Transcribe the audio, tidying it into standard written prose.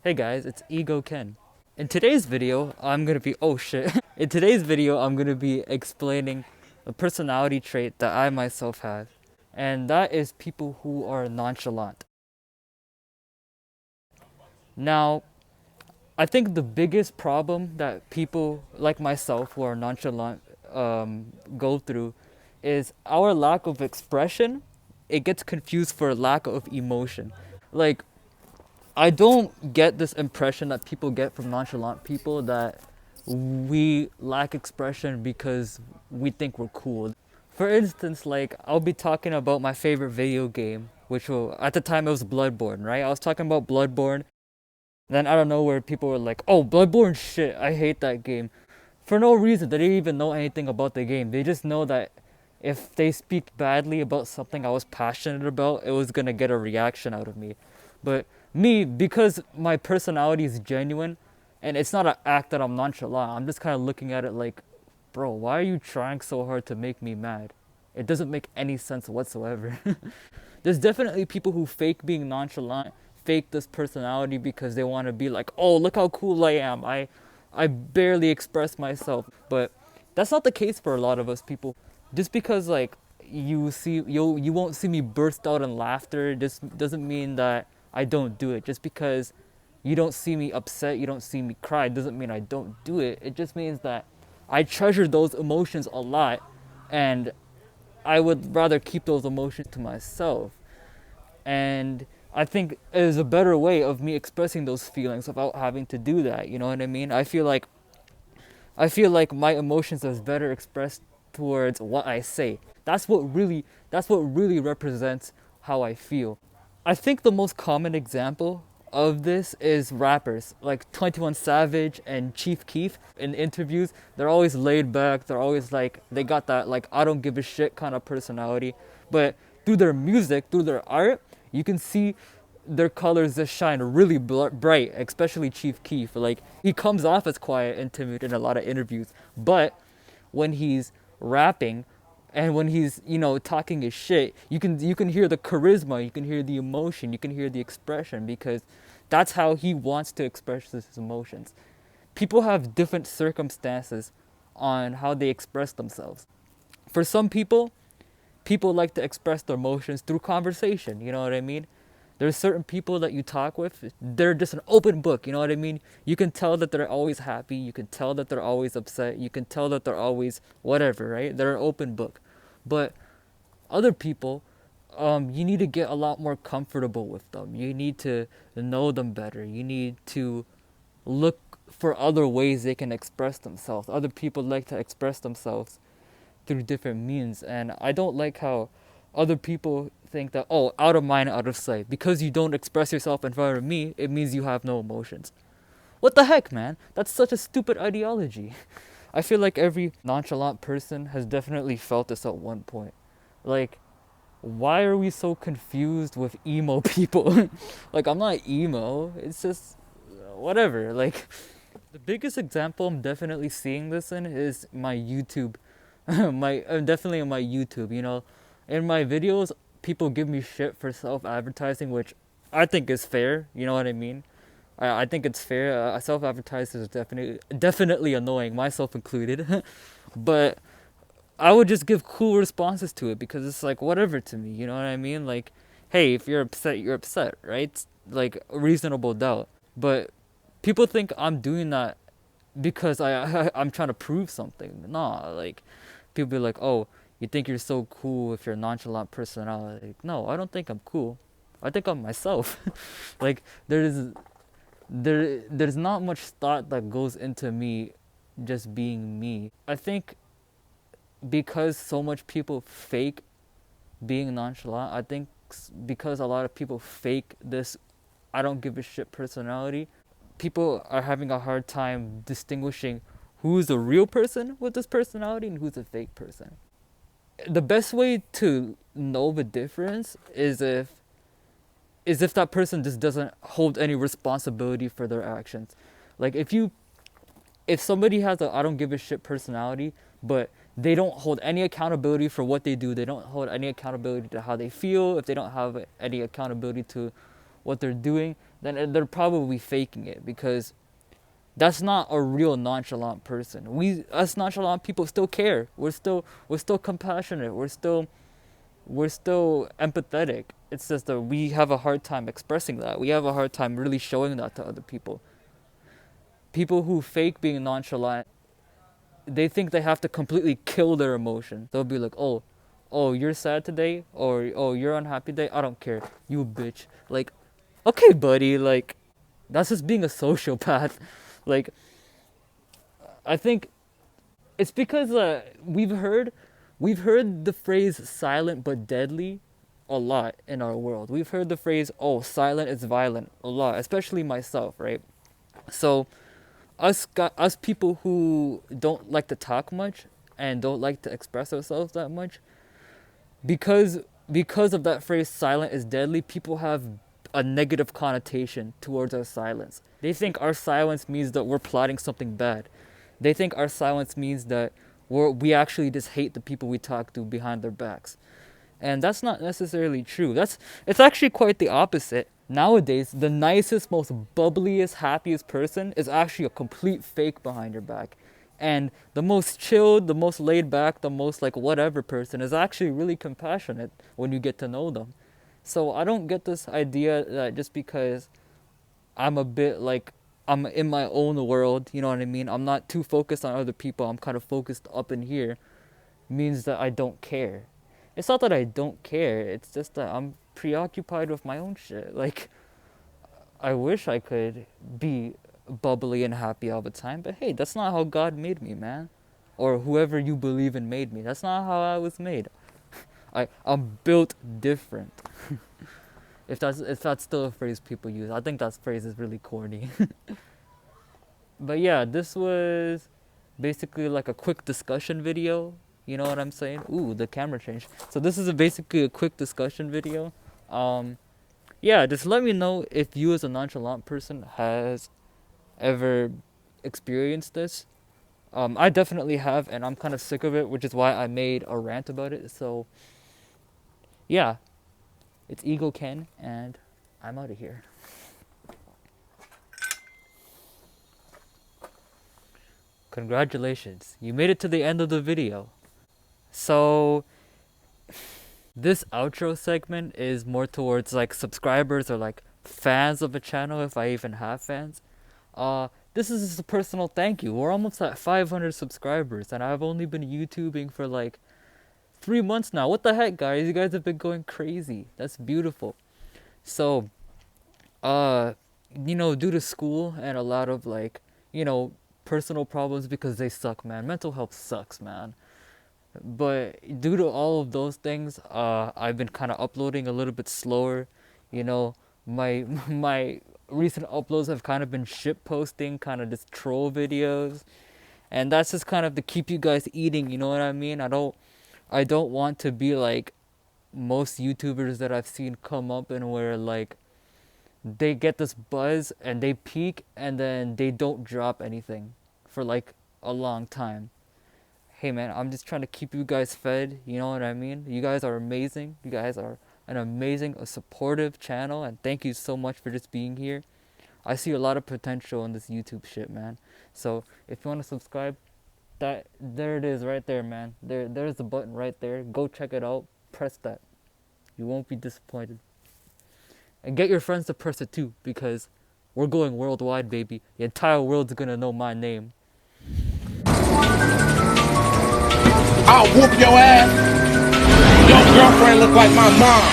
Hey guys, it's Ego Ken. In today's video, I'm gonna be oh shit. In today's video, I'm gonna be explaining a personality trait that I myself have, and that is people who are nonchalant. Now, I think the biggest problem that people like myself who are nonchalant go through is our lack of expression. It gets confused for lack of emotion. Like, I don't get this impression that people get from nonchalant people that we lack expression because we think we're cool. For instance, like I'll be talking about my favorite video game, which will, at the time it was Bloodborne, right? I was talking about Bloodborne. Then out of nowhere, people were like, "Oh, Bloodborne shit! I hate that game." For no reason, they didn't even know anything about the game. They just know that if they speak badly about something I was passionate about, it was gonna get a reaction out of me. But me, because my personality is genuine, and it's not an act that I'm nonchalant, I'm just kind of looking at it like, bro, why are you trying so hard to make me mad? It doesn't make any sense whatsoever. There's definitely people who fake being nonchalant, fake this personality because they want to be like, oh, look how cool I am. I barely express myself. But that's not the case for a lot of us people. Just because like you won't see me burst out in laughter just doesn't mean that I don't do it. Just because you don't see me upset, you don't see me cry, doesn't mean I don't do it. It just means that I treasure those emotions a lot, and I would rather keep those emotions to myself. And I think it is a better way of me expressing those feelings without having to do that. You know what I mean? I feel like my emotions is better expressed towards what I say. That's what really represents how I feel. I think the most common example of this is rappers like 21 Savage and Chief Keef. In interviews, they're always laid back, they're always like they got that like I don't give a shit kind of personality. But through their music, through their art, you can see their colors just shine really bright, especially Chief Keef. Like he comes off as quiet and timid in a lot of interviews, but when he's rapping and when he's talking his shit, you can hear the charisma, you can hear the emotion, you can hear the expression, because that's how he wants to express his emotions. People have different circumstances on how they express themselves. For some people, people like to express their emotions through conversation. You know what I mean? There's certain people that you talk with, they're just an open book. You know what I mean? You can tell that they're always happy. You can tell that they're always upset. You can tell that they're always whatever, right? They're an open book. But other people, you need to get a lot more comfortable with them. You need to know them better. You need to look for other ways they can express themselves. Other people like to express themselves through different means, and I don't like how other people think that, oh, out of mind, out of sight, because you don't express yourself in front of me, it means you have no emotions. What the heck, man? That's such a stupid ideology. I feel like every nonchalant person has definitely felt this at one point. Like, why are we so confused with emo people? Like, I'm not emo, it's just whatever. Like, the biggest example I'm definitely seeing this in is my YouTube. Definitely in my YouTube. In my videos, people give me shit for self-advertising, which I think is fair. You know what I mean? I think it's fair. Self-advertising is definitely annoying, myself included. But I would just give cool responses to it because it's like whatever to me. You know what I mean? Like, hey, if you're upset, you're upset, right? Like a reasonable doubt. But people think I'm doing that because I'm trying to prove something. Nah, like people be like, "Oh, you think you're so cool if you're a nonchalant personality." Like, no, I don't think I'm cool. I think I'm myself. Like there's not much thought that goes into me just being me. I think because so much people fake being nonchalant, I think because a lot of people fake this I don't give a shit personality, people are having a hard time distinguishing who's a real person with this personality and who's a fake person. The best way to know the difference is if that person just doesn't hold any responsibility for their actions. Like if somebody has a I don't give a shit personality, but they don't hold any accountability for what they do, they don't hold any accountability to how they feel, if they don't have any accountability to what they're doing, then they're probably faking it, because that's not a real nonchalant person. Us nonchalant people still care. We're still compassionate. We're still empathetic. It's just that we have a hard time expressing that. We have a hard time really showing that to other people. People who fake being nonchalant, they think they have to completely kill their emotion. They'll be like, oh, you're sad today, or oh, you're unhappy today. I don't care. You a bitch. Like, okay, buddy. Like, that's just being a sociopath. Like, I think it's because we've heard the phrase "silent but deadly" a lot in our world. We've heard the phrase "oh, silent is violent" a lot, especially myself, right? So us people who don't like to talk much and don't like to express ourselves that much, because of that phrase "silent is deadly," people have a negative connotation towards our silence. They think our silence means that we're plotting something bad. They think our silence means that we actually just hate the people we talk to behind their backs. And that's not necessarily true. It's actually quite the opposite. Nowadays, the nicest, most bubbliest, happiest person is actually a complete fake behind your back. And the most chilled, the most laid back, the most like whatever person is actually really compassionate when you get to know them. So I don't get this idea that just because I'm a bit like I'm in my own world, you know what I mean? I'm not too focused on other people. I'm kind of focused up in here, means that I don't care. It's not that I don't care. It's just that I'm preoccupied with my own shit. Like, I wish I could be bubbly and happy all the time, but hey, that's not how God made me, man. Or whoever you believe in made me. That's not how I was made. I'm built different. If that's still a phrase people use. I think that phrase is really corny. But yeah, this was basically like a quick discussion video. You know what I'm saying? Ooh, the camera changed. So this is basically a quick discussion video. Yeah, just let me know if you as a nonchalant person has ever experienced this. I definitely have, and I'm kind of sick of it, which is why I made a rant about it. So yeah, it's Ego Ken, and I'm out of here. Congratulations, you made it to the end of the video. So this outro segment is more towards like subscribers or like fans of a channel, if I even have fans. This is just a personal thank you. We're almost at 500 subscribers, and I've only been YouTubing for like 3 months now. What the heck, guys? You guys have been going crazy. That's beautiful. So, due to school and a lot of like, personal problems, because they suck, man. Mental health sucks, man. But due to all of those things, I've been kind of uploading a little bit slower. My my recent uploads have kind of been shit posting, kind of just troll videos, and that's just kind of to keep you guys eating. You know what I mean? I don't want to be like most YouTubers that I've seen come up and where like they get this buzz and they peak and then they don't drop anything for like a long time. Hey man, I'm just trying to keep you guys fed, you know what I mean? You guys are amazing. You guys are an amazing, a supportive channel, and thank you so much for just being here. I see a lot of potential in this YouTube shit, man. So if you want to subscribe, there it is right there, man. There's the button right there. Go check it out. Press that. You won't be disappointed. And get your friends to press it too, because we're going worldwide, baby. The entire world's gonna know my name. I'll whoop your ass. Your girlfriend look like my mom.